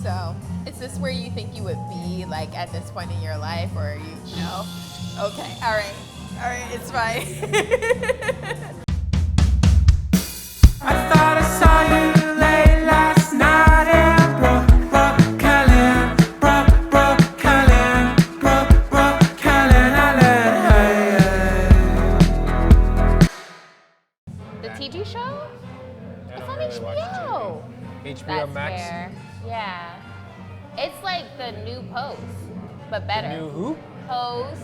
So, is this where you think you would be, like, at this point in your life, or you know? Okay, all right, it's fine. I thought I saw you late last night in Brooklyn, The TV show? I It's don't on really watch HBO. TV. HBO That's Max. fair. Yeah. It's like the new Pose, but better. New who? Pose.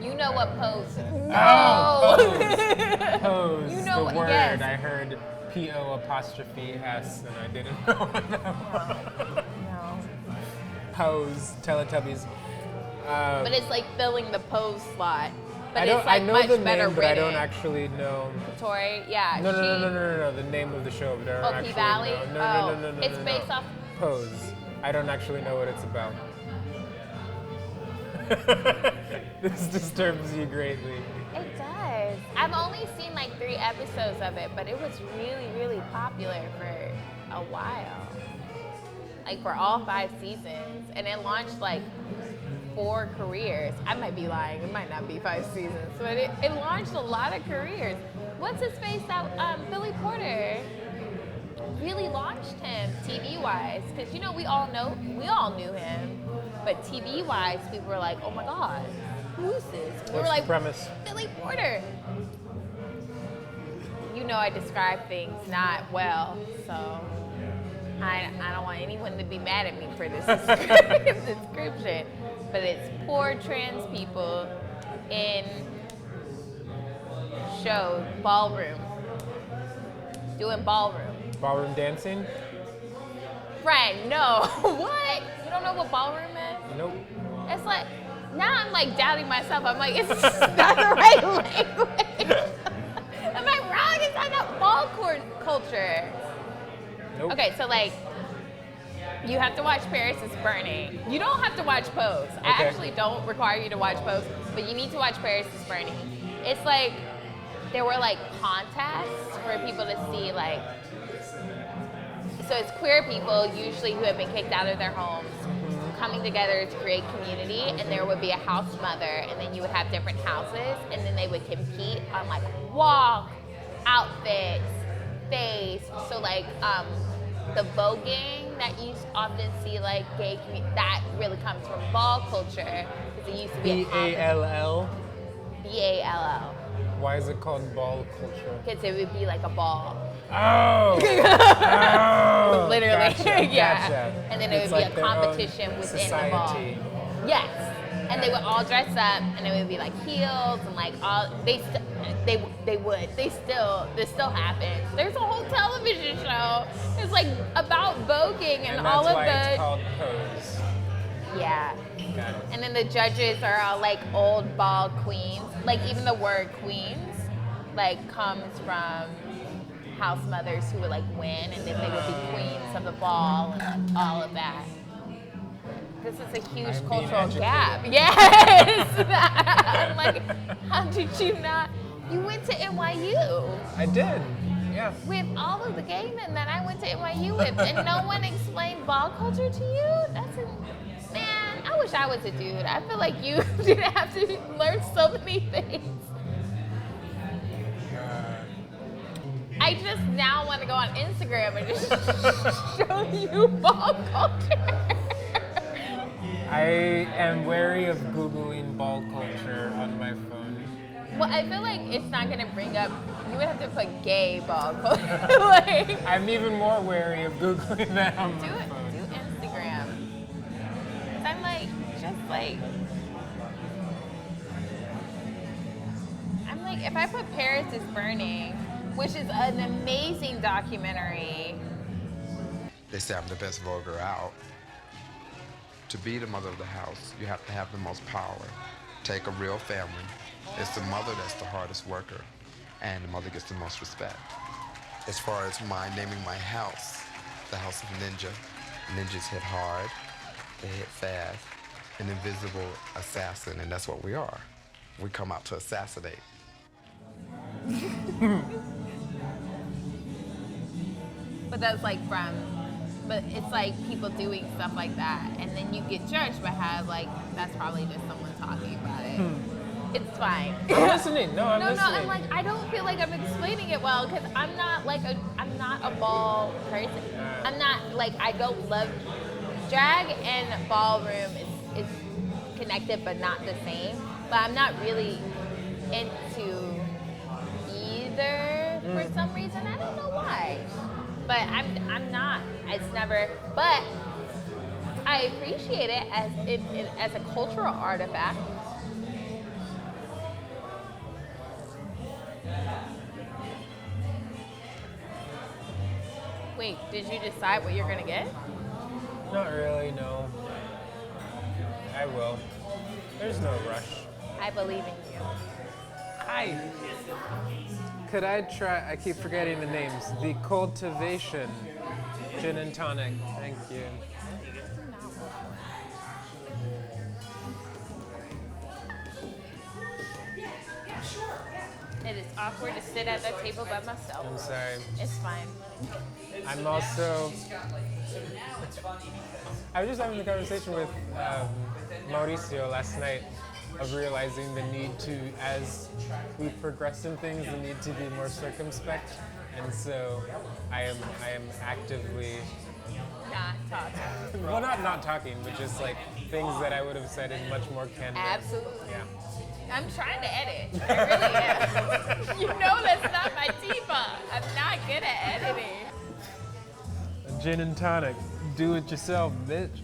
You know what Pose is. Oh, No. Pose. You know the what- word. yes. I heard P-O''S and I didn't know what that was. No. Pose. Teletubbies. But it's like filling the Pose slot. But I it's like know much the better name, but I don't written. actually know. Tori, yeah. No, the name of the show, but I don't Oh, actually P-Valley? know. No. It's based off. Pose. I don't actually know what it's about. This disturbs you greatly. It does. I've only seen like 3 episodes of it, but it was really, really popular for a while. Like for all 5 seasons. And it launched like 4 careers. I might be lying. It might not be 5 seasons, but it launched a lot of careers. What's his face out? Billy Porter really launched him TV-wise, because you know we all knew him, but TV-wise people were like, oh my God, who's this? We were What's like, the premise? Billy Porter. You know I describe things not well, so I don't want anyone to be mad at me for this description, but it's poor trans people in show ballroom, doing ballroom. Ballroom dancing? Friend, no. What? You don't know what ballroom is? Nope. It's like, now I'm like doubting myself. I'm like, it's not the right language. Am I wrong? It's not ball culture. Nope. Okay, so like, you have to watch Paris is Burning. You don't have to watch Pose. I Okay. actually don't require you to watch Pose, but you need to watch Paris is Burning. It's like, there were like contests for people to see like, so it's queer people usually who have been kicked out of their homes coming together to create community, and there would be a house mother, and then you would have different houses, and then they would compete on like walk, outfits, face. So like the voguing that you often see like gay community, that really comes from ball culture, because it used to be B-A-L-L? B-A-L-L. Why is it called ball culture? Because it would be like a ball. Oh! Literally, Gotcha, yeah. gotcha. And then it It's would like be a their own competition within the ball. society. Yes, and they would all dress up, and it would be like heels and like all. This still happens. There's a whole television show. It's like about voguing and all that's of why the. it's called Pose. Yeah. Got it. And then the judges are all like old bald queens. Like even the word queens, like comes from house mothers who would like win, and then they would be queens of the ball and all of that. This is a huge I'm being cultural educated. gap. Yes. I'm like, how did you not? You went to NYU I did. Yeah. with all of the gay men that I went to NYU with, and no one explained ball culture to you? Man, I wish I was a dude. I feel like you didn't have to learn so many things. I just now want to go on Instagram and just show you ball culture. I am wary of Googling ball culture on my phone. Well, I feel like it's not going to bring up, you would have to put gay ball culture. Like, I'm even more wary of Googling that on my do phone. Instagram. 'Cause I'm like, if I put Paris is Burning, which is an amazing documentary. They say I'm the best voguer out. To be the mother of the house, you have to have the most power. Take a real family. It's the mother that's the hardest worker, and the mother gets the most respect. As far as naming my house, the House of Ninja. Ninjas hit hard, they hit fast, an invisible assassin, and that's what we are. We come out to assassinate. But that's like from But it's like people doing stuff like that, and then you get judged by how like that's probably just someone talking about it. It's fine. I'm listening. No, I'm No, listening. I'm like, I don't feel like I'm explaining it well because I'm not a ball person. I'm not like, I don't love drag and ballroom is connected but not the same. But I'm not really into either for some reason. I don't know why. But I'm not. It's never. But I appreciate it as a cultural artifact. Wait, did you decide what you're gonna get? Not really, no. I will. There's no rush. I believe in you. Could I try? I keep forgetting the names. The Cultivation Gin and Tonic. Thank you. It is awkward to sit at that table by myself. I'm sorry. It's fine. I'm also. I was just having a conversation with Mauricio last night of realizing the need to, as we progress in things, the need to be more circumspect, and so I am actively. Not talking. Well, not talking, but just like things that I would have said in much more candid. Absolutely. Yeah. I'm trying to edit. I really am. You know that's not my diva. I'm not good at editing. A gin and tonic. Do it yourself, bitch.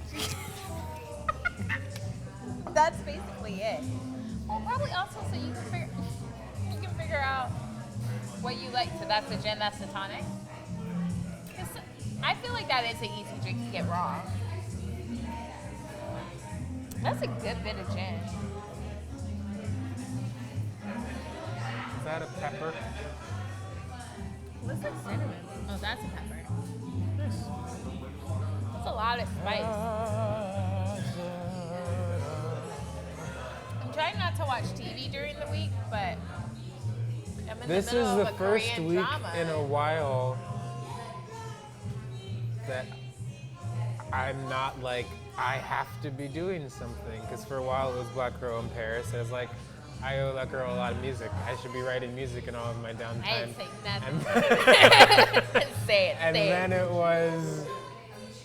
That's basically it. Well, probably also so you can figure out what you like. So that's the gin, that's the tonic. 'Cause I feel like that is an easy drink to get wrong. That's a good bit of gin. Is that a pepper? Looks like cinnamon. Oh, that's a pepper. That's a lot of spice. I'm trying not to watch TV during the week, but I'm in This the middle is of the a first Korean week drama. in a while that I'm not like, I have to be doing something. Because for a while it was Black Girl in Paris. I was like, I owe that girl a lot of music. I should be writing music in all of my I downtime. didn't say nothing. And, Say it. and say then it. it was,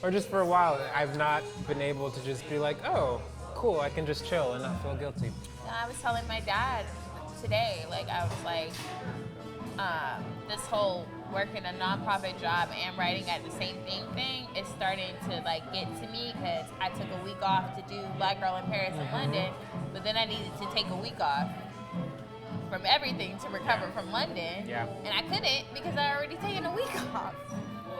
or just for a while, I've not been able to just be like, oh, cool, I can just chill and not feel guilty. I was telling my dad today, like I was like, this whole working a nonprofit job and writing at the same thing is starting to like get to me because I took a week off to do Black Girl in Paris and London, but then I needed to take a week off from everything to recover from London. Yeah. And I couldn't because I already taken a week off.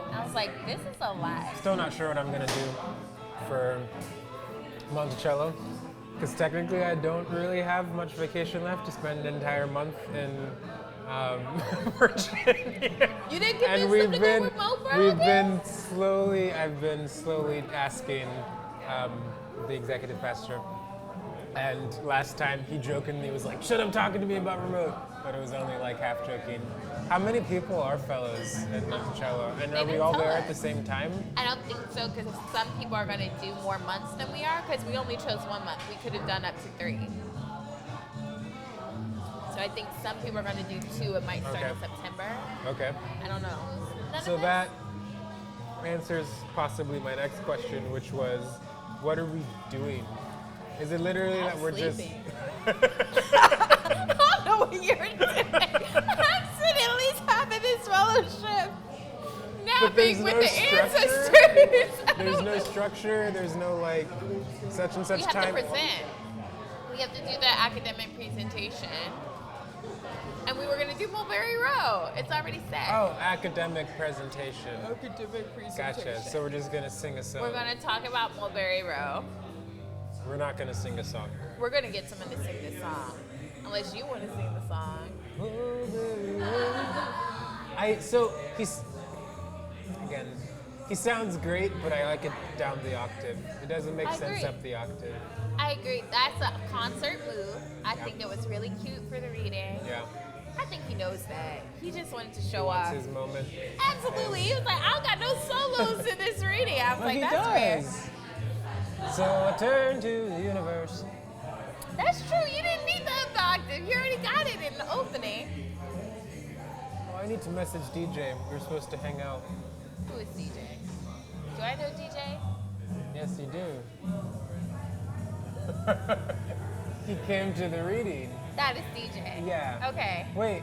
And I was like, this is a lot. Still not sure what I'm gonna do for Monticello, because technically I don't really have much vacation left to spend an entire month in Virginia. You didn't convince And them we've to been, go remote for we've all been this? I've been slowly asking the executive pastor. And last time he jokingly was like, shut up talking to me about remote. But it was only like half joking. How many people are fellows in Monticello? And They are we didn't all tell there us. at the same time? I don't think so because some people are going to do more months than we are because we only chose 1 month. We could have done up to 3. So I think some people are going to do 2. It might start Okay. in September. Okay. I don't know. So that answers possibly my next question, which was, what are we doing? Is it literally that we're sleeping. just... I don't know what you're doing. I'm sitting at least having this fellowship. But there's Napping with no the structure. ancestors. I There's don't no know. structure, there's no like such and such We have time. to present. We have to do the academic presentation. And we were going to do Mulberry Row. It's already set. Oh, academic presentation. Academic presentation. Gotcha. So we're just gonna sing a song. We're going to talk about Mulberry Row. We're not gonna sing a song. We're going to get someone to sing this song. Unless you want to sing the song. He sounds great, but I like it down the octave. It doesn't make I sense agree. up the octave. I agree. That's a concert move. I think it was really cute for the reading. Yeah. I think he knows that. He just wanted to show Wants off. his moment. Absolutely. He was like, I don't got no solos in this reading. I was Well, like, he that's fair. does. So I turn to the universe. That's true. You didn't need the octave. You already got it in the opening. Oh, I need to message DJ. We're supposed to hang out. Who is DJ? Do I know DJ? Yes, you do. He came to the reading. That is DJ. Yeah. Okay. Wait,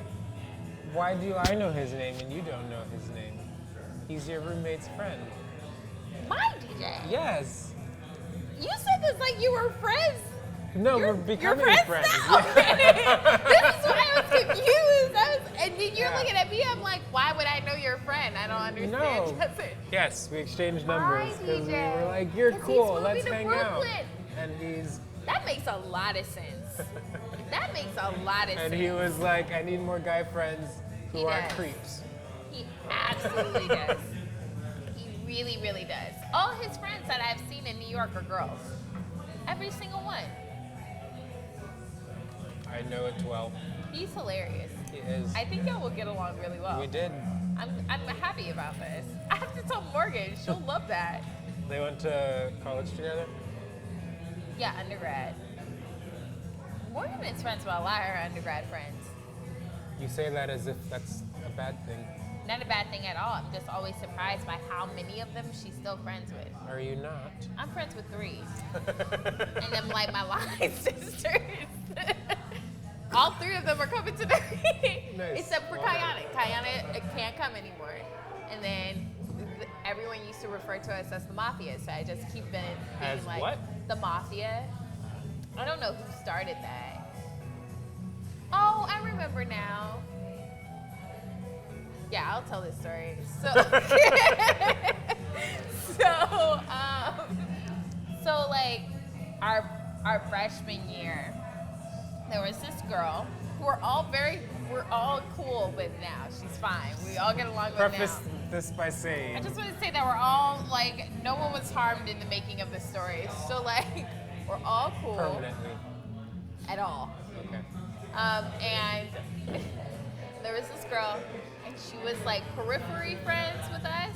why do I know his name and you don't know his name? He's your roommate's friend. My DJ. Yes. You said this like you were friends. No, You're- we're becoming you're friends. now? Okay. This is why I was confused. And then you're Yeah. looking at me. I'm like, why would I know your friend? I don't understand. No. Justin. Yes, we exchanged numbers Hi, because we DJ. were like, "You're 'Cause he's cool, moving let's to hang out." Brooklyn. And he's That makes a lot of sense. That makes a lot of and sense. he was like, "I need more guy friends who He aren't does. creeps." He absolutely does. He really, really does. All his friends that I've seen in New York are girls. Every single one. I know it well. He's hilarious. He is. I think y'all will get along really well. We did. I'm happy about this. I have to tell Morgan. She'll love that. They went to college together. Yeah, undergrad. Morgan is friends with a lot of her undergrad friends. You say that as if that's a bad thing. Not a bad thing at all. I'm just always surprised by how many of them she's still friends with. Are you not? I'm friends with 3. And I'm like my line sisters. All 3 of them are coming to the reading. Nice. Except for Kayana. Kayana can't come anymore. And then everyone used to refer to us as the Mafia, so I just keep being As like what? the Mafia. I don't know who started that. Oh, I remember now. Yeah, I'll tell this story. So like our freshman year, there was this girl who we're all cool with now. She's fine. We all get along with Preface now. this by saying, I just want to say that we're all like, no one was harmed in the making of this story. So like, we're all cool permanently. at all. Okay. And there was this girl, and she was like periphery friends with us,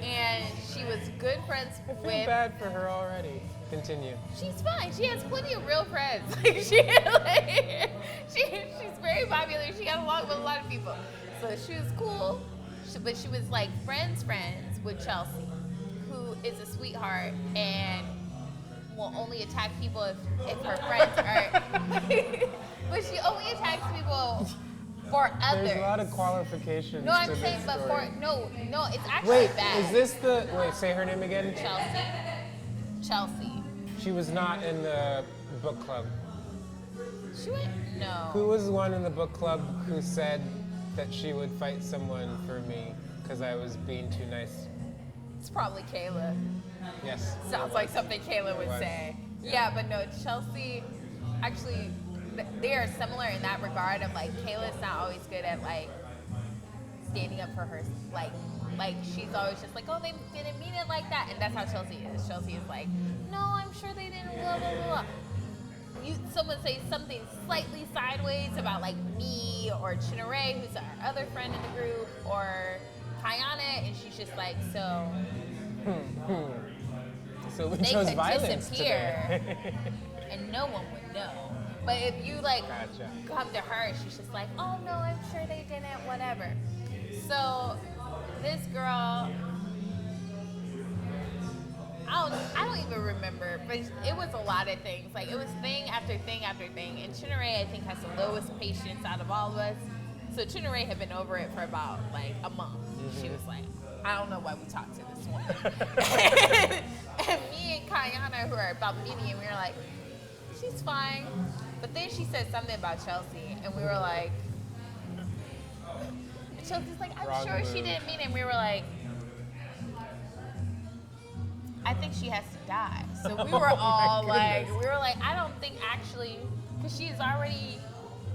and she was good friends I feel with. bad for her already. Continue. She's fine. She has plenty of real friends. Like she's very popular. She got along with a lot of people, so she was cool. But she was like friends with Chelsea, who is a sweetheart and will only attack people if her friends are. But she only attacks people for others. There's a lot of qualifications. No, I'm to saying, this but story. no, it's actually Wait, bad. is this the? Wait, say her name again. Chelsea. She was not in the book club. She went no. Who was the one in the book club who said that she would fight someone for me because I was being too nice? It's probably Kayla. Yes. Sounds like something Kayla would was. say. Yeah. Yeah, but no, Chelsea, actually, they are similar in that regard of like, Kayla's not always good at like standing up for her, like she's always just like, oh, they didn't mean it like that, and that's how Chelsea is. Chelsea is like, no, I'm sure they didn't, blah, blah, blah. Someone say something slightly sideways about like me or Chinere, who's our other friend in the group, or Kayana, and she's just like, so So we they chose could violence disappear today. and no one would know. But if you like Gotcha. come to her, she's just like, oh no, I'm sure they didn't, whatever. So this girl, I don't even remember, but it was a lot of things. Like it was thing after thing after thing. And Chinere, I think, has the lowest patience out of all of us. So Chinere had been over it for about like a month. Mm-hmm. She was like, I don't know why we talked to this woman. And me and Kayana, who are about medium, we were like, she's fine. But then she said something about Chelsea, and we were like, Chelsea's like, I'm Wrong sure she move. didn't mean it. And we were like, I think she has to die. So we were Oh my all like, goodness. I don't think actually, because she's already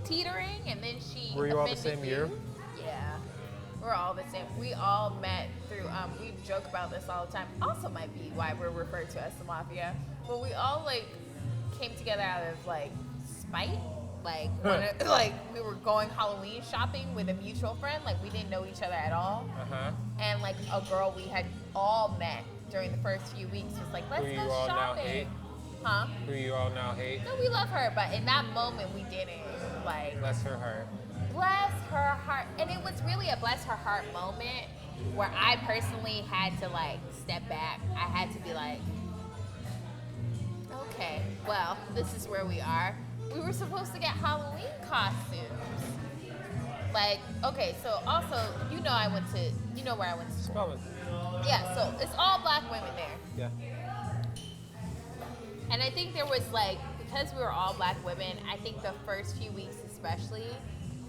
teetering, and then she Were you all the offended same year? Yeah. We're all the same. We all met through, we joke about this all the time. Also might be why we're referred to as the Mafia. But we all like came together out of like spite. Like we were going Halloween shopping with a mutual friend. Like we didn't know each other at all. And like a girl we had all met during the first few weeks was like, let's Who go you all now shopping. hate? Huh? Who you all now hate? No, we love her, but in that moment we didn't. Like, Bless her heart. bless her heart. And it was really a bless her heart moment where I personally had to like step back. I had to be like, okay, well, this is where we are. We were supposed to get Halloween costumes. Like, okay, so also, you know where I went to school. Spell it. Yeah, so it's all black women there. Yeah. And I think there was like, because we were all black women, I think the first few weeks especially,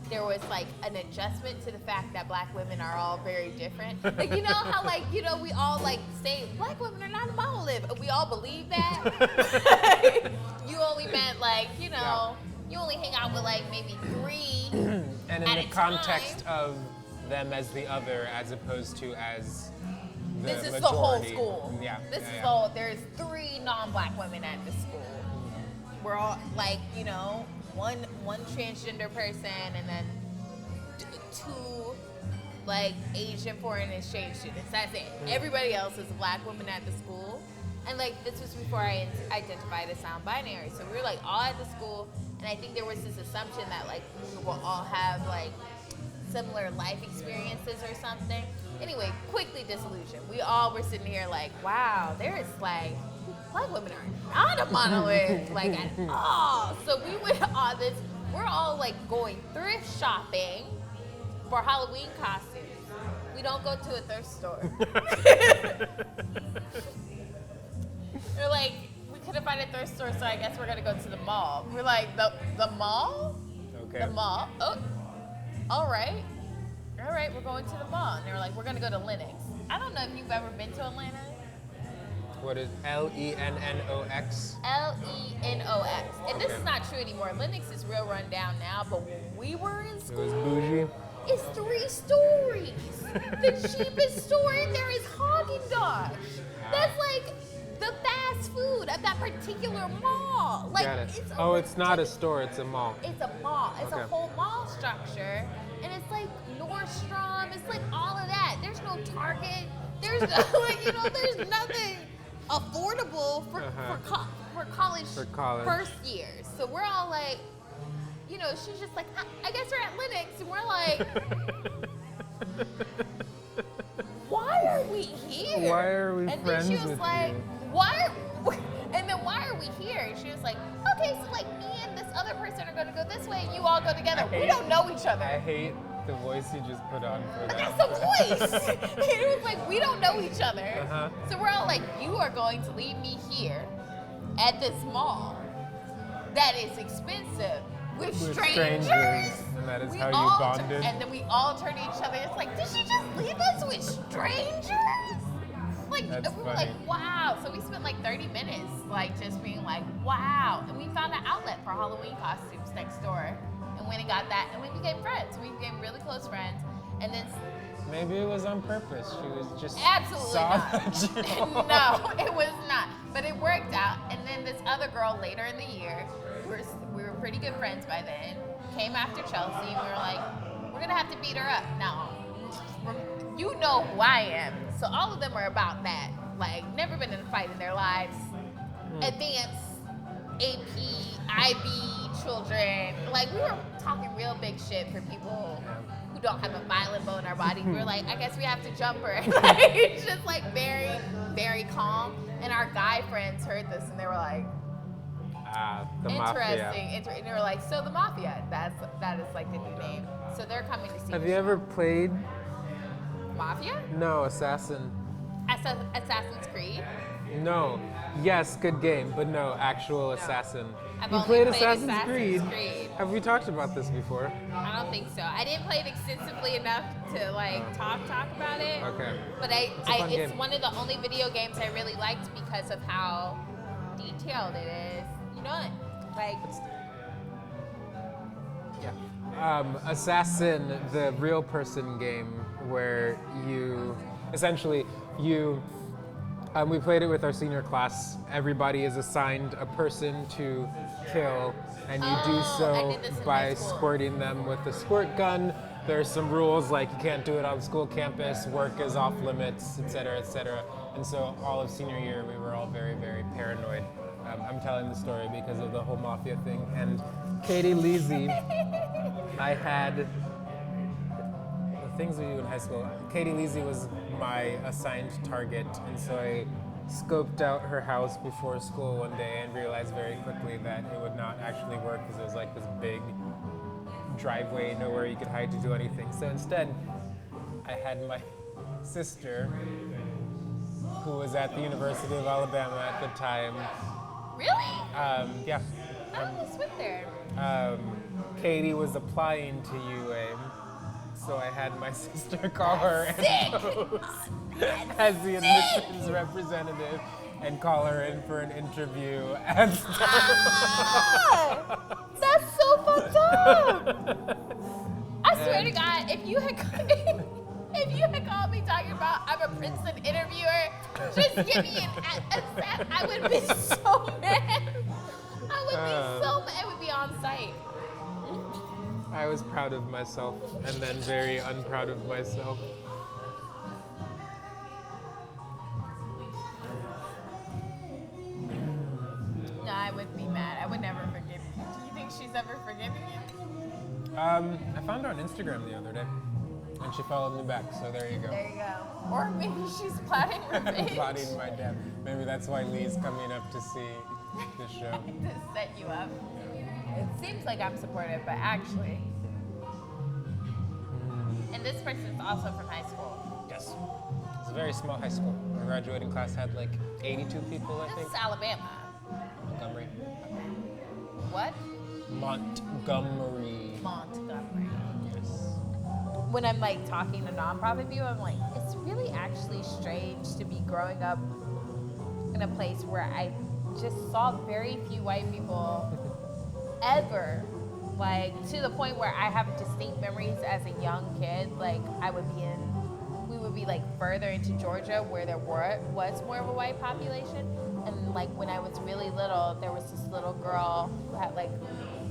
there was like an adjustment to the fact that black women are all very different. Like, you know how like, you know, we all like say black women are not a monolith. We all believe that. You only meant like, you know, you only hang out with like maybe 3 And in at the a context time. of them as the other, as opposed to as the This is majority. the whole school. Yeah. This yeah, is yeah. the whole, there's 3 non-black women at the school. We're all like, you know, one transgender person and then 2 like Asian foreign exchange students. That's it. Everybody else is a black woman at the school. And like this was before I identified as non-binary. So we were like all at the school, and I think there was this assumption that like we will all have like similar life experiences or something. Anyway, quickly disillusioned. We all were sitting here like, wow, there's like, black women are not a monolith, like at all. So we went on this, we're all like going thrift shopping for Halloween costumes. We don't go to a thrift store. They're like, we couldn't find a thrift store, so I guess we're gonna go to the mall. We're like, the mall? Okay. The mall? Oh, all right, we're going to the mall. And they were like, we're gonna go to Lenox. I don't know if you've ever been to Atlanta. What is Lenox? Lenox. And this is not true anymore. Lenox is real run down now, but when we were in It school, was bougie. it's 3 stories. The cheapest store in there is Haagen-Dazs. That's like the fast food at that particular mall. Like, Got it. it's Oh, it's not a store, it's a mall. It's a mall. It's a Okay. whole mall structure, and it's like Nordstrom. It's like all of that. There's no Target. There's no, like, you know, there's nothing affordable for college For college. first years. So we're all like, you know, she's just like, I guess we're at Lenox, and we're like, why are we here? Why are we and friends then she was with like, you? why are we here? And she was like, okay, so like me and this other person are gonna go this way, and you all go together. We don't know each other. I hate the voice you just put on for But that. that's the voice. It was like, we don't know each other. Uh-huh. So we're all like, you are going to leave me here at this mall that is expensive with strangers. And that is how you all bonded. and then we all turn to each other. It's like, did she just leave us with strangers? Like, That's we were funny. like, wow. So we spent like 30 minutes, like just being like, wow. And we found an outlet for Halloween costumes next door. And went and got that, and we became friends. We became really close friends. And then Maybe it was on purpose. She was just absolutely saw not. that you No, it was not. But it worked out. And then this other girl later in the year, we were pretty good friends by then, came after Chelsea, and we were like, we're gonna have to beat her up. Now, you know who I am. So all of them are about that. Like, never been in a fight in their lives. Advanced, AP, IB children. Like, we were talking real big shit for people who don't have a violent bone in our body. We were like, I guess we have to jump her. Like, it's just like very, very calm. And our guy friends heard this and they were like, the interesting. Mafia. And they were like, so the Mafia, that is like the new name. So they're coming to see Have the you show. ever played? Mafia? No, Assassin. Assassin's Creed? No. Yes, good game, but no, actual Assassin. I've You only played played Assassin's Creed. Have we talked about this before? I don't think so. I didn't play it extensively enough to like talk about it. Okay. But a fun it's game. one of the only video games I really liked because of how detailed it is. You know, like Assassin, the real person game where you essentially We played it with our senior class. Everybody is assigned a person to kill, and you do I so did this in by high school. squirting them with a squirt gun. There's some rules, like you can't do it on school campus, work is off limits, et cetera, et cetera. And so all of senior year, we were all very, very paranoid. I'm telling the story because of the whole Mafia thing. And Katie Leasy, I had the things we do in high school. Katie Leasy was my assigned target, and so I scoped out her house before school one day and realized very quickly that it would not actually work because it was like this big driveway, nowhere you could hide to do anything. So instead, I had my sister, who was at the University of Alabama at the time. Really? Yeah. How did this went there? Katie was applying to UA, so I had my sister call her and pose as the admissions representative and call her in for an interview and stuff. Ah, that's so fucked up. I swear to God, if you had called me talking about I'm a Princeton interviewer, just give me I would be so mad. I would be so mad. It would be on site. I was proud of myself and then very unproud of myself. No, I would be mad. I would never forgive you. Do you think she's ever forgiven you? I found her on Instagram the other day, and she followed me back, so there you go. There you go. Or maybe she's plotting revenge. Plotting my death. Maybe that's why Lee's coming up to see the show. To set you up. It seems like I'm supportive, but actually. And this person's also from high school. Yes. It's a very small high school. Our graduating class had like 82 people, I This think. is Alabama. Montgomery. What? Montgomery. Montgomery. Yes. When I'm like talking to nonprofit people, I'm like, it's really actually strange to be growing up in a place where I just saw very few white people ever. Like, to the point where I have distinct memories as a young kid. Like, we would be like further into Georgia where there was more of a white population. And like when I was really little, there was this little girl who had like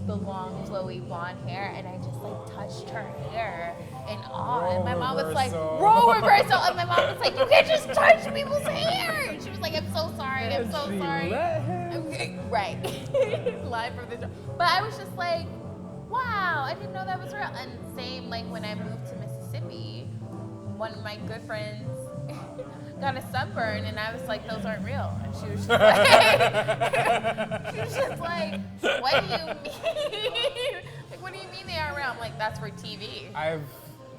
the long flowy blonde hair, and I just like touched her hair in awe. And my mom was like, role reversal. And my mom was like, you can't just touch people's hair. And she was like, I'm so sorry, I'm so She sorry. let him? Okay, right. Live from the show. But I was just like, wow, I didn't know that was real. And same like when I moved to Mississippi, one of my good friends got a sunburn, and I was like, those aren't real. And she was just like, what do you mean? Like, what do you mean they aren't real? I'm like, that's for TV. I've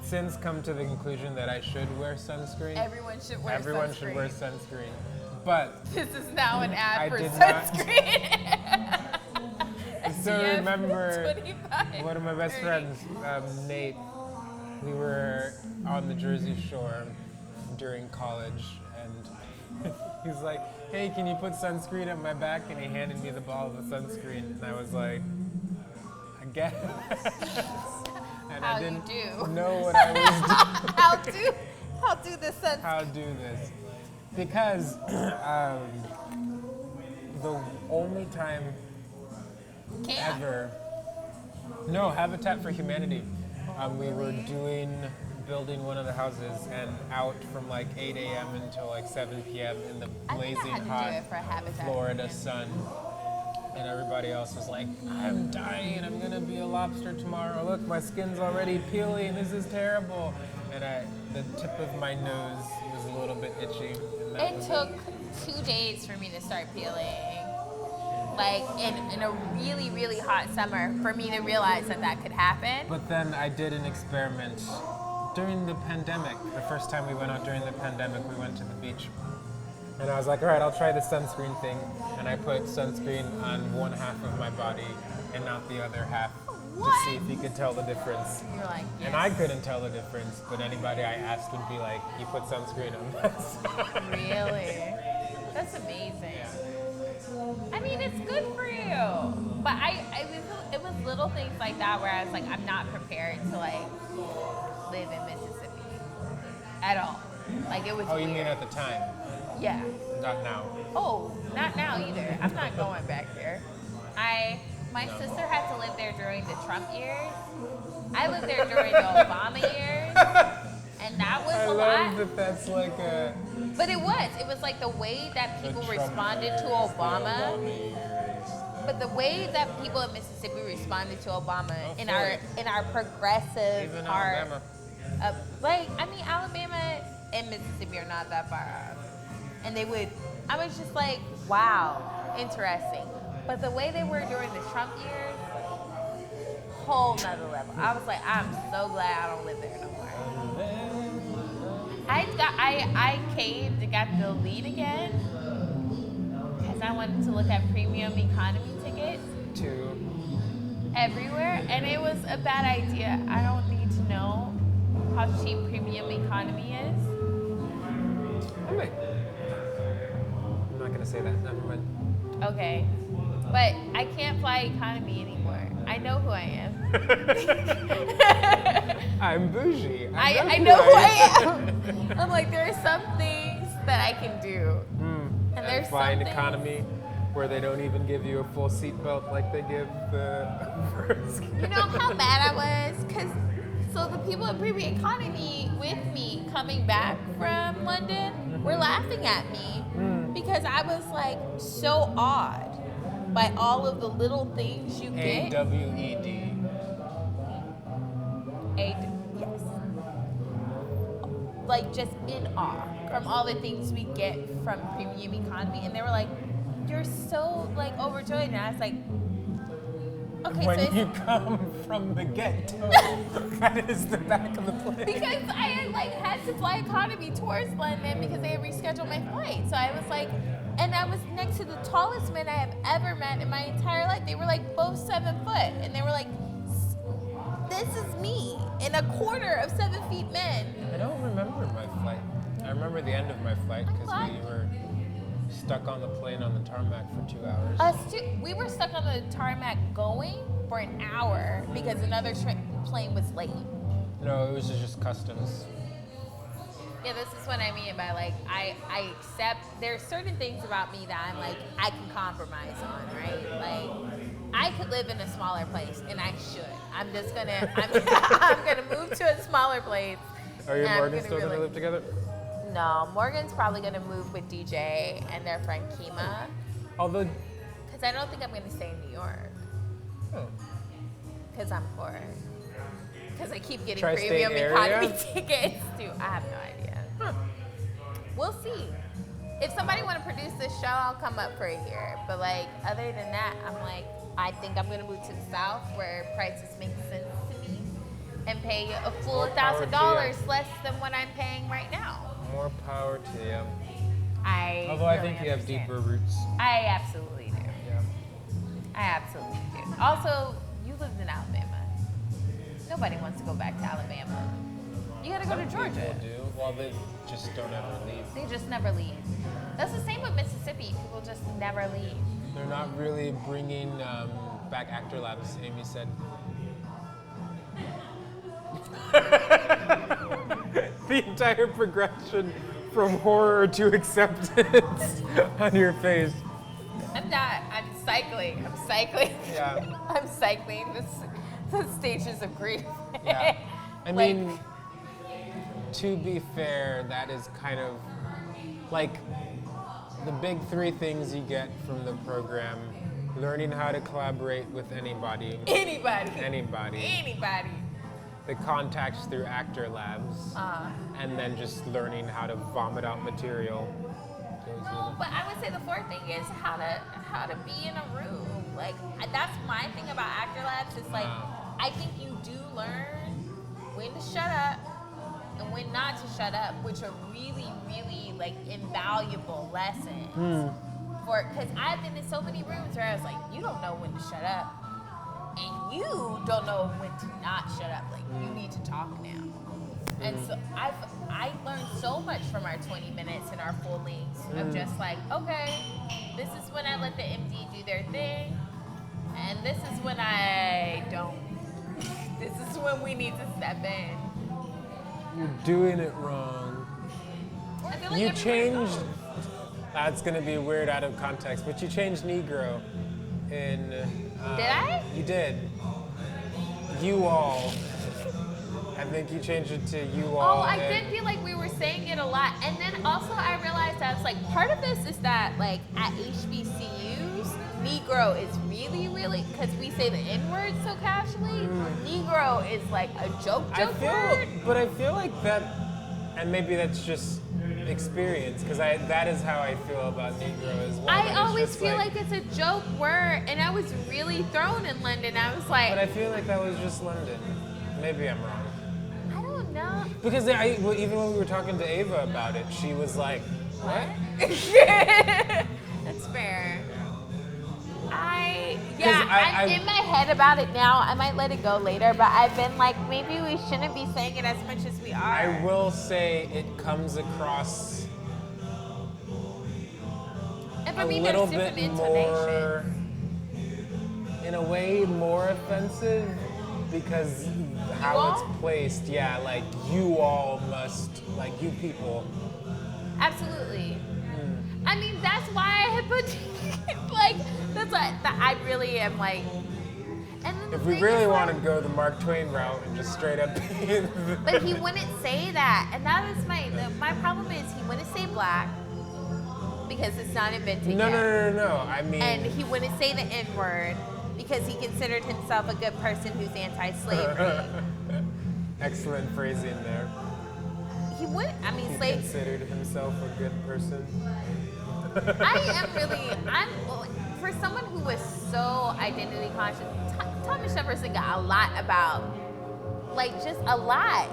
since come to the conclusion that I should wear sunscreen. Everyone should wear Everyone sunscreen. should wear sunscreen. But This is now an ad I for did sunscreen. I still SPF remember 25, one of my best 30. friends, Nate. We were on the Jersey Shore during college, and he's like, hey, can you put sunscreen at my back? And he handed me the ball of the sunscreen, and I was like, I guess. And How I you didn't do? know what I was doing. How do the sunscreen? How do this? Because the only time ever, no, Habitat for Humanity, we were building one of the houses, and out from like 8 a.m. until like 7 p.m. in the I think I blazing had to do hot it for Habitat. Florida sun. And everybody else was like, I'm dying, I'm gonna be a lobster tomorrow. Look, my skin's already peeling, this is terrible. And the tip of my nose was a little bit itchy. And that It was took 2 days for me to start peeling. Like in a really, really hot summer for me to realize that could happen. But then I did an experiment during the pandemic. The first time we went out during the pandemic, we went to the beach. And I was like, all right, I'll try the sunscreen thing. And I put sunscreen on one half of my body and not the other half to see if you could tell the difference. You're like, yes. And I couldn't tell the difference, but anybody I asked would be like, you put sunscreen on this. Really? That's amazing. I mean, it's good for you. But it was little things like that where I was like, I'm not prepared to like live in Mississippi at all. Like it was Oh, you weird. mean at the time? Yeah. Not now. Oh, not now either. I'm not going back there. My sister had to live there during the Trump years. I lived there during the Obama years, and that was I a love lot. that's like a. But it was like the way that people responded to Obama. But the way that people in Mississippi responded to Obama in our progressive Even part, Alabama. Alabama and Mississippi are not that far off, and I was just like, wow, interesting. But the way they were during the Trump years, whole nother level. I was like, I'm so glad I don't live there no more. I caved and got the lead again because I wanted to look at premium economy tickets everywhere, and it was a bad idea. I don't need to know how cheap premium economy is. I'm not gonna say that. Never mind. Okay, but I can't fly economy anymore. I know who I am. I'm bougie. I know who I am. I'm like, there are some things that I can do. And there's flying some things- economy where they don't even give you a full seatbelt like they give the first. You know how mad I was? So the people in premium economy with me coming back from London were laughing at me because I was like so awed by all of the little things you get. AWED. Yes. Like just in awe from all the things we get from premium economy, and they were like, "You're so like overjoyed," and I was like, "Okay, When so it's you come from the ghetto, that is the back of the plane. because I had to fly economy towards London because they had rescheduled my flight. So I was like, and I was next to the tallest men I have ever met in my entire life. They were like both 7 foot, and they were like, "This is me in a quarter of 7 feet men." I don't remember my flight. I remember the end of my flight because we were stuck on the plane on the tarmac for 2 hours. We were stuck on the tarmac going for an hour because another plane was late. No, it was just customs. Yeah, this is what I mean by like, I accept, there's certain things about me that I'm like, I can compromise on, right? Like, I could live in a smaller place, and I should. I'm gonna move to a smaller place. Are you and and Morgan still gonna live together? No, Morgan's probably gonna move with DJ and their friend Kima, Although, because I don't think I'm gonna stay in New York, oh, because I'm poor. Because I keep getting Tri-state premium area? economy tickets, too. I have no idea. We'll see. If somebody want to produce this show, I'll come up for a year. But like, other than that, I'm like, I think I'm gonna move to the South where prices make sense to me, and pay a full More power to $1,000 you. less than what I'm paying right now. more power to you. Although Really I think you have understand. deeper roots. I absolutely do. Yeah. I absolutely do. Also, you lived in Alabama. Nobody wants to go back to Alabama. You gotta go to Georgia. People do. Well, they just don't ever leave. They just never leave. That's the same with Mississippi. People just never leave. They're not really bringing back actor labs, Amy said. The entire progression from horror to acceptance on your face. I'm not. I'm cycling. Yeah. I'm cycling the stages of grief. Yeah. I Like- mean, to be fair, that is kind of like the big 3 things you get from the program: learning how to collaborate with anybody, Anybody. the contacts through actor labs, and then just learning how to vomit out material. No, but I would say the 4th thing is how to be in a room. Like, that's my thing about actor labs. It's like, I think you do learn when to shut up and when not to shut up, which are really, really like invaluable lessons. Because I've been in so many rooms where I was like, you don't know when to shut up, and you don't know when to not shut up. Like, you need to talk now. And so I learned so much from our 20 minutes and our full lengths of just like, okay, this is when I let the MD do their thing, and this is when I don't. This is when we need to step in. You're doing it wrong. I feel like You everybody changed. knows. That's gonna be weird out of context, but you changed Negro in. Did I? You did. You all. I think you changed it to you all. Oh, I did feel like we were saying it a lot. And then also I realized I was like, part of this is that like at HBCUs, Negro is really, because we say the N-word so casually, Negro is like a joke word. But I feel like that, and maybe that's just experience, because that is how I feel about Negro as well. I always feel like it's a joke word, and I was really thrown in London. I was like, But I feel like that was just London. Maybe I'm wrong. I don't know. Because even when we were talking to Ava about it, she was like, what? That's fair. I'm in my head about it now. I might let it go later, but I've been like, maybe we shouldn't be saying it as much as we are. I will say it comes across and for a me, little there's different bit more, intonations. in a way, more offensive because how all? it's placed. Yeah, like you all must, like you people. Absolutely. I mean, that's why I had put like that's what I really am like. And then the If we thing really is, wanted like, to go the Mark Twain route and just straight up be but he wouldn't say that, and that is my problem is he wouldn't say black because it's not invented No. yet. I mean, And he wouldn't say the N-word because he considered himself a good person who's anti-slavery. excellent phrasing there. He wouldn't. I mean, He slaves. considered himself a good person. For someone who was so identity conscious, Thomas Jefferson got a lot about, like, just a lot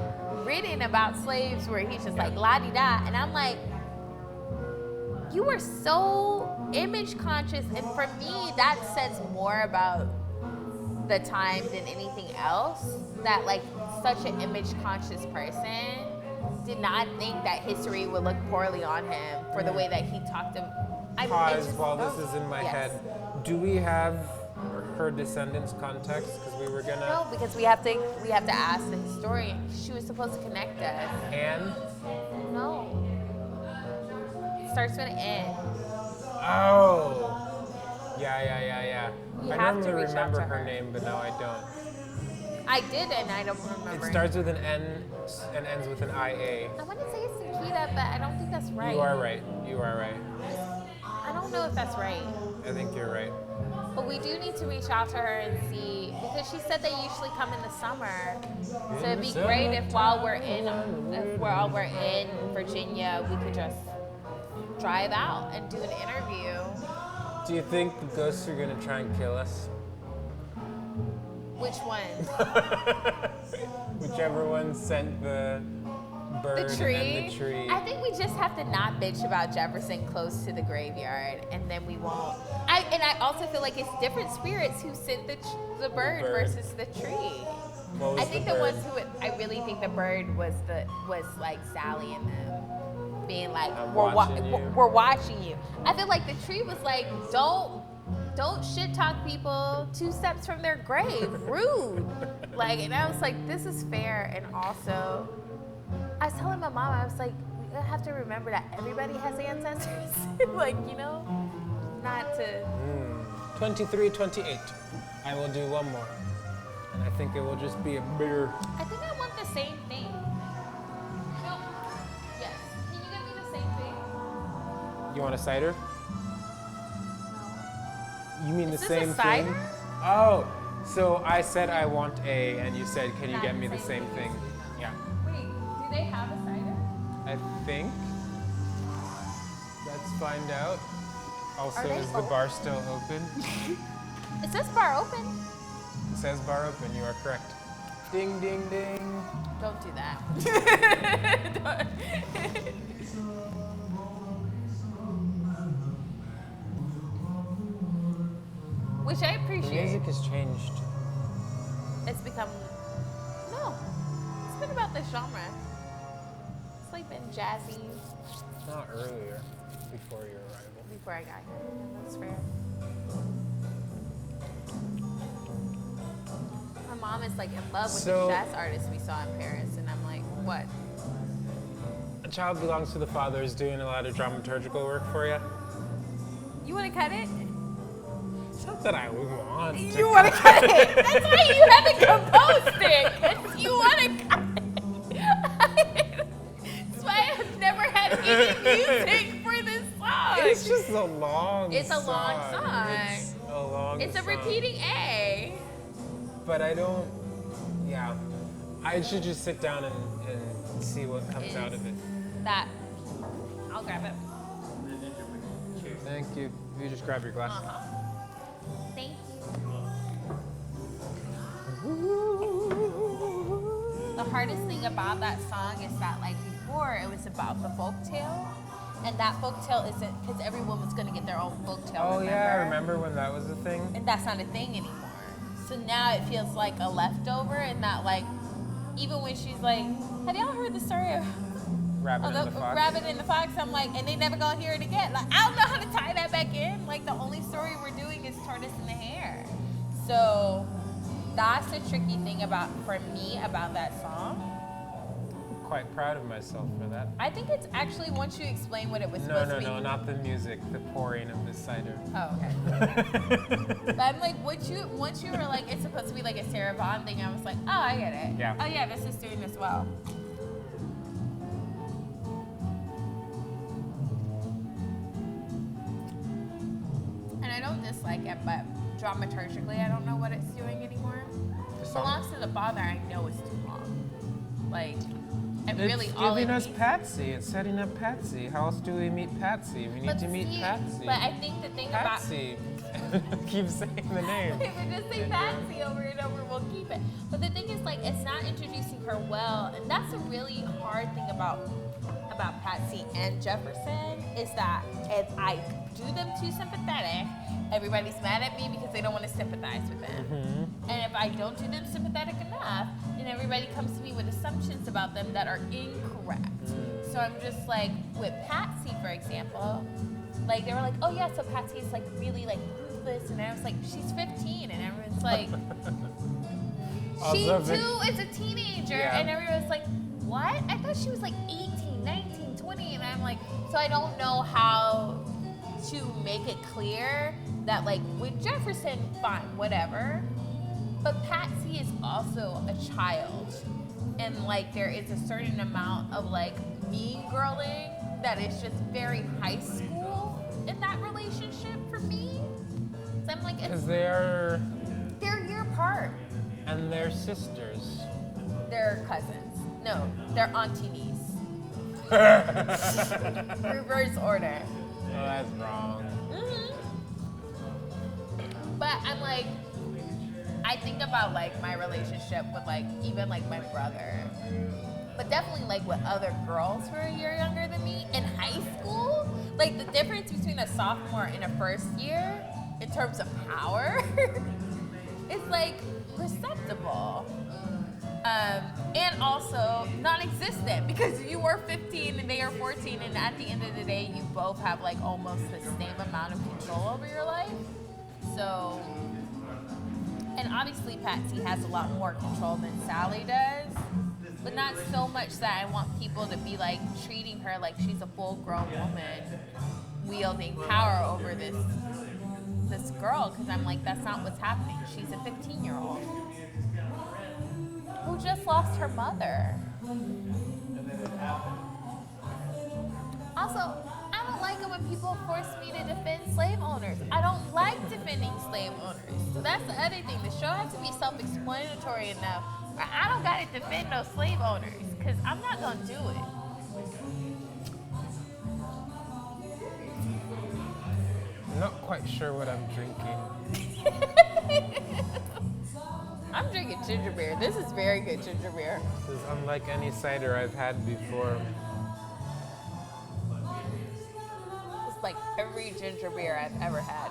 written about slaves where he's just like la-di-da. And I'm like, you were so image conscious. And for me, that says more about the time than anything else. That, like, such an image conscious person did not think that history would look poorly on him for the way that he talked to. Pause while this is in my Yes. head. Do we have her descendants' context? Because we were gonna. No, because we have to ask the historian. She was supposed to connect us. Anne? No. It starts with an N. Oh. Yeah. You I have to normally reach out remember to her her. name, but now I don't. I did, and I don't It remember. starts with an N and ends with an IA. I want to say it's Nikita, but I don't think that's right. You are right. I don't know if that's right. I think you're right. But we do need to reach out to her and see, because she said they usually come in the summer. So it'd be great if while we're in Virginia, we could just drive out and do an interview. Do you think the ghosts are gonna try and kill us? Which one? Whichever one sent the bird The tree? and the tree. I think we just have to not bitch about Jefferson close to the graveyard, and then we won't. I also feel like it's different spirits who sent the bird versus the tree. What was I think the the bird? ones who I really think the bird was like Sally and them being like I'm we're watching you." we're watching you. I feel like the tree was like don't shit talk people 2 steps from their grave. Rude. Like, and I was like, this is fair. And also, I was telling my mom, I was like, we have to remember that everybody has ancestors. Like, you know, not to. 23, 28. I will do one more. And I think it will just be a bigger. I think I want the same thing. No. Yes. Can you get me the same thing? You want a cider? You mean Is the this a same cider? thing? Oh, so I said I want a, and you said, can you Not get the me the same same thing? Yeah. Wait, do they have a cider? I think. Let's find out. Also, Are they is the bar still open? It says bar open. It says bar open, you are correct. Ding, ding, ding. Don't do that. Which I The appreciate. music has changed. It's become no. It's been about this genre. It's like been jazzy Not earlier, before your arrival. before I got here. That's fair. My mom is like in love with So- the jazz artist we saw in Paris, and I'm like, what? A Child Belongs to the Father is doing a lot of dramaturgical work for you. You want to cut it? It's not that I want to. You want to cut it? That's why you haven't composed it. 'Cause you want to cut it. That's why I've never had any music for this song. It's just a long It's a long song. It's a long It's a song. repeating A. But I don't, yeah. I should just sit down and see what comes out of it. That. I'll grab it. Thank you. You just grab your glass. Thank you. The hardest thing about that song is that, like, before it was about the folktale, and that folktale isn't, because every woman's gonna get their own folktale. Oh yeah, I remember when that was a thing. And that's not a thing anymore. So now it feels like a leftover, and that, like, even when she's like, have y'all heard the story of Rabbit and the Fox. Rabbit and the Fox? I'm like, and they never gonna hear it again. Like, I don't know how to tie that back in. Like, the only story we're doing is Tortoise in the Hare. So that's the tricky thing for me about that song. I'm quite proud of myself for that. I think it's actually, once you explain what it was supposed to be. No, not the music, the pouring of the cider. Oh, okay. But I'm like, once you were like, it's supposed to be like a Sarah Vaughan thing, I was like, oh, I get it. Yeah. Oh yeah, this is doing this well. And I don't dislike it, but dramaturgically, I don't know what it's doing anymore. The It song? belongs to the father. I know it's too long. Like, and It's really all it giving us needs- Patsy. It's setting up Patsy. How else do we meet Patsy? We need to meet see, Patsy. But I think the thing Patsy. Keep saying the name. If we just say Patsy over and over, we'll keep it. But the thing is, like, it's not introducing her well, and that's a really hard thing about Patsy and Jefferson, is that if I do them too sympathetic, everybody's mad at me because they don't want to sympathize with them. Mm-hmm. And if I don't do them sympathetic enough, then everybody comes to me with assumptions about them that are incorrect. So I'm just like, with Patsy, for example, like, they were like, oh yeah, so Patsy's like really like ruthless, and I was like, she's 15, and everyone's like, she Also, too is a teenager, Yeah. and everyone's like, what? I thought she was like 18, 19, 20, and I'm like, so I don't know how to make it clear that, like, with Jefferson, fine, whatever, but Patsy is also a child, and like, there is a certain amount of like mean girling that is just very high school in that relationship for me. So I'm like, Because they're they're a year apart. and they're sisters. They're cousins. No, they're auntie niece. Reverse order. Oh, that's wrong. But I'm like, I think about like my relationship with like even like my brother, but definitely like with other girls who are a year younger than me in high school. Like the difference between a sophomore and a first year in terms of power is like perceptible. And also non-existent, because you were 15 and they are 14, and at the end of the day, you both have like almost the same amount of control over your life. So, and obviously Patsy has a lot more control than Sally does, but not so much that I want people to be like treating her like she's a full-grown woman wielding power over this girl, because I'm like, that's not what's happening. She's a 15-year-old who just lost her mother. Also, I don't like it when people force me to defend slave owners. I don't like defending slave owners. So that's the other thing. The show has to be self-explanatory enough where I don't gotta defend those slave owners, because I'm not gonna do it. I'm not quite sure what I'm drinking. I'm drinking ginger beer. This is very good ginger beer. This is unlike any cider I've had before. It's like every ginger beer I've ever had.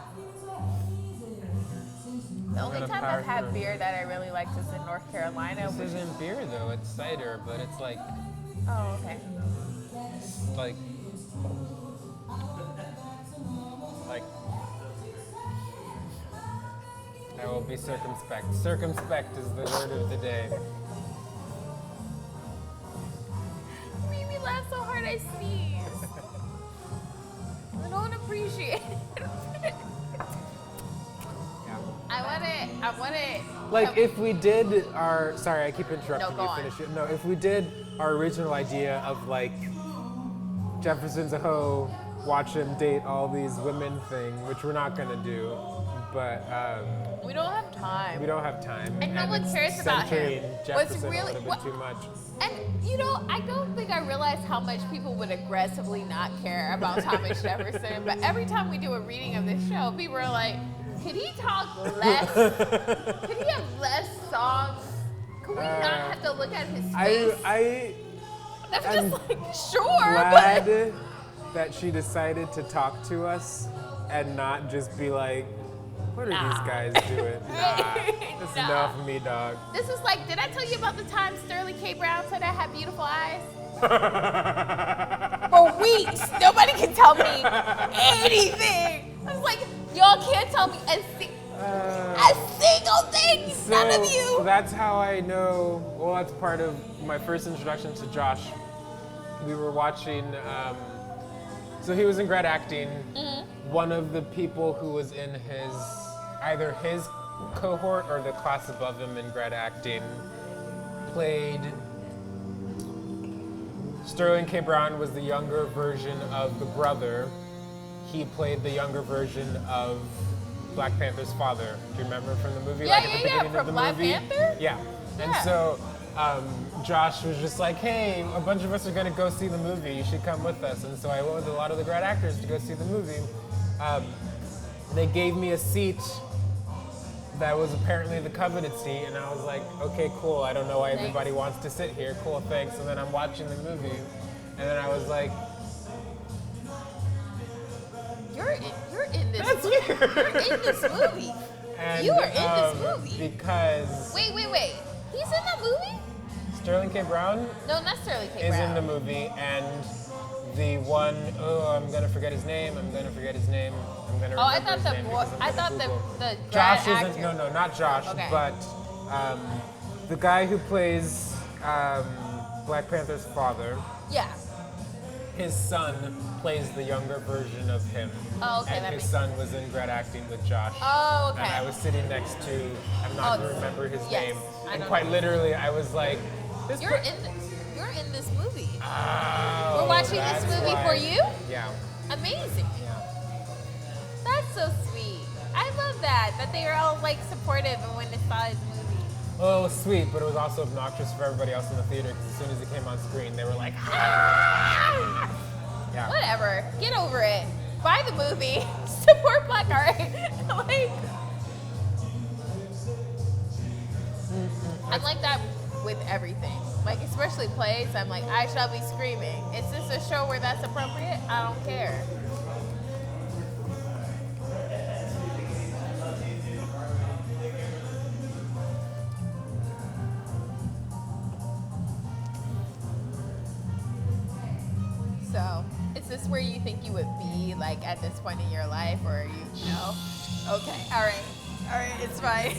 The only gonna time power I've had through. beer that I really liked is in North Carolina. This which isn't beer though, it's cider, but it's like, Oh, okay. like, I will be circumspect. Circumspect is the word of the day. You made me laugh so hard I sneezed. I don't appreciate it. I want it. Like if we did our, sorry, I keep interrupting go you. on. Finish it. No, if we did our original idea of like Jefferson's a hoe, watch him date all these women thing, which we're not gonna do, but we don't have time. we don't have time. And no one it's cares about him. centering What's Jefferson really- a little bit what- too much. And you know, I don't think I realized how much people would aggressively not care about Thomas Jefferson. But every time we do a reading of this show, people are like, "Could he talk less? Could he have less songs? Could we not have to look at his face?" I'm I'm just like, sure, glad but that she decided to talk to us and not just be like, what are these guys doing? Nah, that's Nah. enough of me, dog. this is like, did I tell you about the time Sterling K. Brown said I had beautiful eyes? For weeks, nobody can tell me anything. I was like, y'all can't tell me a single thing. None of you. That's how I know. Well, that's part of my first introduction to Josh. We were watching. So he was in grad acting. Mm-hmm. One of the people who was in either his cohort or the class above him in grad acting played. Sterling K. Brown was the younger version of the brother. He played the younger version of Black Panther's father. Do you remember from the movie? Yeah, at the yeah, yeah, beginning of from the Black movie? Panther? Yeah. And Yeah. so Josh was just like, hey, a bunch of us are gonna go see the movie. You should come with us. And so I went with a lot of the grad actors to go see the movie. They gave me a seat that was apparently the coveted seat, and I was like, okay, cool. I don't know why everybody wants to sit here. Cool, thanks. And then I'm watching the movie, and then I was like, You're in this. that's movie. weird. You're in this movie. And, You are in this movie. Because Wait. He's in that movie? Sterling K. Brown No, not Sterling K. is Brown. in the movie, and the one, I'm gonna forget his name. I'm gonna Oh, I remember thought his the name boy. because I'm I gonna thought Google. the Josh grad isn't. actor. No, not Josh. Okay. But the guy who plays Black Panther's father, Yeah. his son plays the younger version of him. Oh, okay, And that his makes son was in grad acting with Josh. Oh, okay. And I was sitting next to. I'm not Oh, gonna remember his yes, name. I And don't quite know. literally, I was like, this. You're in this movie. Oh, We're watching this that's movie why. for you? Yeah. Amazing. Yeah. That's so sweet. I love that they are all like supportive and when they saw his movie. Well, it was sweet, but it was also obnoxious for everybody else in the theater because as soon as it came on screen, they were like, ah! Yeah. Whatever. Get over it. Buy the movie. Support Black art. Like, I'm like that with everything. Like, especially plays. I'm like, I shall be screaming. Is this a show where that's appropriate? I don't care. So, is this where you think you would be, like, at this point in your life, or are you, no? Okay, all right, it's fine.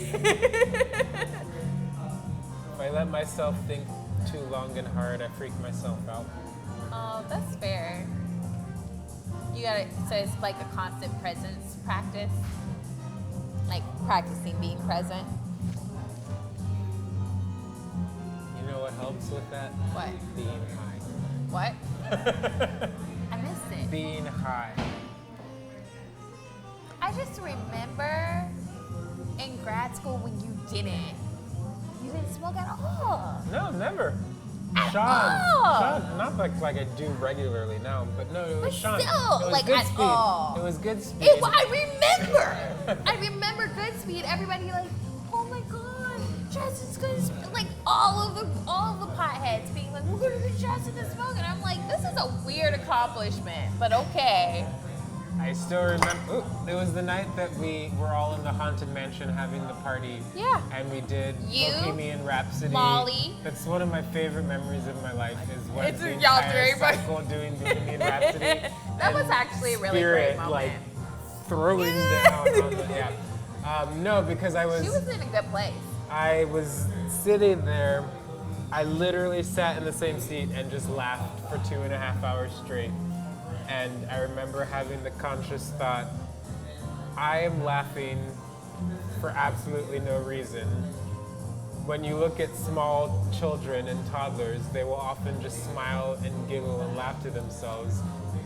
If I let myself think too long and hard, I freak myself out. Oh, that's fair. You gotta, so it's like a constant presence practice? Like practicing being present? You know what helps with that? What? Being high. What? I missed it. Being high. I just remember in grad school when you didn't smoke at all. No, never. At Sean, all. not like I do regularly now, but no, it was But Sean. still, it was like, good at speed. all. It was good speed. I remember Goodspeed. Everybody like, oh my god, Justin's gonna smoke. Like all of the potheads being like, we're gonna get Justin to smoke, and I'm like, this is a weird accomplishment, but okay. I still remember. Ooh, it was the night that we were all in the haunted mansion having the party. Yeah. And we did You, Bohemian Rhapsody. Molly. That's one of my favorite memories of my life. Is when It's the y'all entire three, but- cycle doing Bohemian Rhapsody. That was and actually a really Spirit, great moment. like throwing down on the no, because She was in a good place. I was sitting there. I literally sat in the same seat and just laughed for 2.5 hours straight. And I remember having the conscious thought, I am laughing for absolutely no reason. When you look at small children and toddlers, they will often just smile and giggle and laugh to themselves.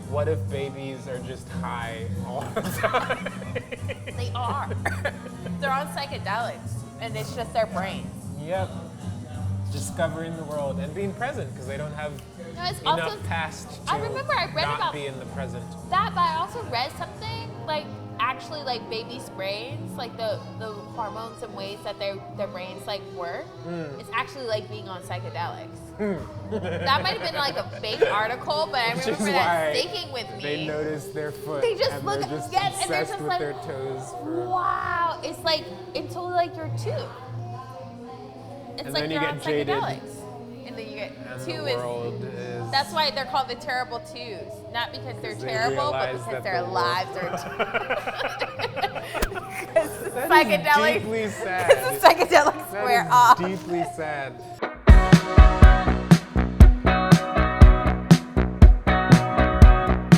What if babies are just high all the time? They are. They're on psychedelics, and it's just their brains. Yep. Discovering the world and being present because they don't have No, it's enough also, past to I remember I read not about be in the present. that, but I also read something like actually like babies' brains, like the hormones and ways that their brains like work. It's actually like being on psychedelics. That might have been like a fake article, but I Which is remember that why sticking with me. They notice their foot. They just and look they're just yes, and they're obsessed just with like, their toes. wow, it's like until like you're 2. It's And like then you you're get on jaded. psychedelics. And then you get And 2 the world is. That's why they're called the terrible 2s. Not because they're Because they terrible, but realize because that their the lives are That is psychedelics. deeply sad. Because the psychedelics That wear is off. deeply sad.